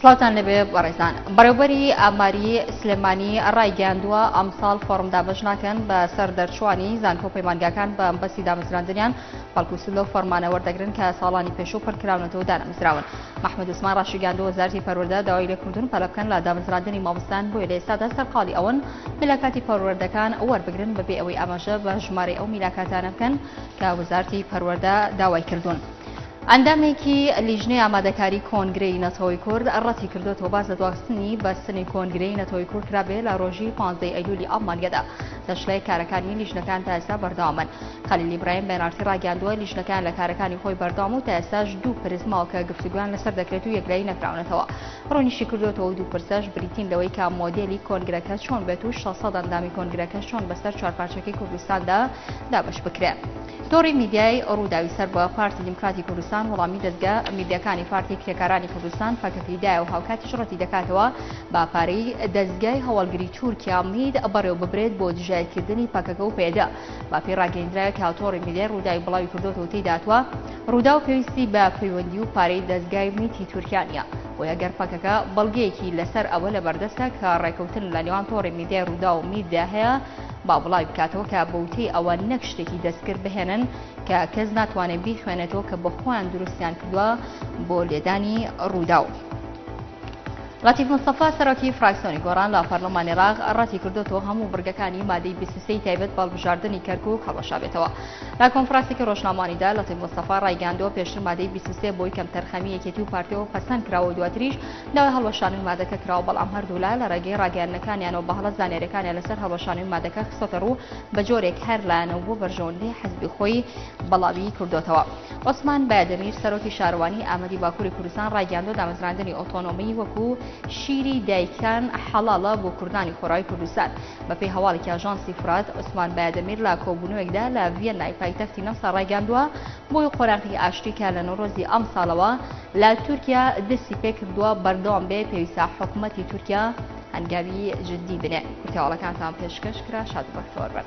سلاوتان لەبێ بەڕێزان بەڕێوەبەری ئاماری سلێمانی ڕایگەیاندووە ئەمساڵ فۆرم دابەش ناکەن بە سەر دەرچوانی زانکۆ پەیمانگاکان بە ئەمبەسی دامەزراندنیان بەڵکوس لەو فەرمانە وەردەگرن کە ساڵانی پێشوو پڕکراونەتەوە دانەمزراون. محمود عوسمان ڕاشیگاندووە وەزارەتی پەروەردە داوای لێکردن پەلە بکەن لە دامەزراندنی مامۆستایان بۆیە لە ئێستادا سەرقاڵی ئەوەن میلاکاتی پەروەردەکان وەربگرن بەبێ ئەوەی ئاماژە بە ژمارەی ئەو میلاکاتانە بکەن کە وەزارەتی پەروەردە داوای کردوون. ئەندامێکی لیژنەی ئامادەکاری کۆنگرەی نەتەوەی کورد ڕەتی کردوێتەوە باز لە دواخستنی بەستنی کۆنگرەی نەتەوەی کورد کرابێ لە ڕۆژی 15 ئەیلولی ئەڵمانیادا. دەشلەی کارەکانی لیژنەکان تا ئێستا بەردەوامن. خەلیل ئیبراهیم بەنارتی ڕاگەیاندووە لیژنەکان لە کارەکانی خۆی بەردەوام و تا ئێستاش دوو پرس ماوە کە گفتوگویان لەسەر دەکرێت و یەکلایی نەکراونەتەوە. ڕۆنیشی کردوێتەوە دوو پرسەش بریتین لەوەی کە مۆدێلی کۆنگرەکە چۆن بێت و 600 ئەندامی کۆنگرەکە چۆن بەسەر چوارپارچەکەی کوردستاندا دابەش بکرێت. دۆڕی میدیای ڕووداوی سەر بە پارتی دیموکراتی کوردستان وەڵامی دەستگا میدیاکانی پارتی کرێکارانی کوردستان پاکەکەیدایە و هاوکاتی شڕەتی دەکاتەوە با پارەی دەستگای هەواڵگری تورکیا مید بەڕێوە ببرێت بۆ دژایەتکردنی پاکەکە و پێدا. باپی ڕاگەیاندرایە کە هاوتۆڕی میدیای ڕووداوی بڵاوی کردوێتەوە تێداتوە ڕوودا و پێویستی بە پەیوەندی و پارەی دەستگای میتی تورکیانە بۆ ئەگەر پاکەکە بەڵگەیەکی لەسەر ئەوە لە بەردەستە کە ڕێکەوتن لە نێوان تۆڕی میدیای ڕوودا و میدیا هەیە با بڵاوی بکاتەوە کە بەوتەی ئەوە نەک شتێکی دەستکرد بهێنن کە کەس ناتوانێت بیخوێنێتەوە کە بە خۆیان دروستیان کردووە بۆ لێدانی ڕوودا. لەتیف مستەفا سەرۆکی فراکسیۆنی گۆڕان لە پەرلەمانی عێراق ڕەتی کردوێتەوە هەموو بڕگەکانی مادەی 23 تایبەت بەڵبژاردننی کەرکووک هەڵەشا بێتەوە. لە کۆنفرانسێکی ڕۆژنامەوانیدا لەتیف مستەفا ڕایگەیاندووە پێشتر مادەی 23 بۆی کەم تەرخەمی یەکێتی و پارتیەوە پەسەند کراوە دواتریش داوای هەڵوەشاندنی مادەکە کراوە بەڵام هەردوو لا لە ڕێگەی ڕاگەیاندنەکانیانەوە بە هەڵە زانیاریەکانیان لەسەر هەڵوەشاندنی مادەکە خستۆتە ڕوو بە جۆرێک هەر لایەنەوە بۆ بەرژەوەندەی حەزبی خۆی بەڵاوی کردوتەوە. عوسمان بایدەمیر سەرۆکی شارەوانی ئامەدی باکووری کوردستان ڕایگەیاندووە دامەزراندنی ئۆتۆنۆمی وەکو شیری دایکان حەڵاڵە بۆ کوردانی خۆڕایی کوردستان. بەپێی هەواڵێکی ئاژانسی فرات عوسمان بایدەمیر لە کۆبوونەوەکدا لە ڤێنای پایتەختی نەمسا ڕایگەیاندووە بۆی قۆراقی ئاشتی کە لە نۆڕۆزی ئەم ساڵەوە لە تورکیا دەستی پێ کردووە بەردەوام بێ پێویستە حکوومەتی تورکیا هەنگاوی جددی بنێ. کورتیاوەڵەکانتان پێشکەش کرا شاد بەختەوەربن.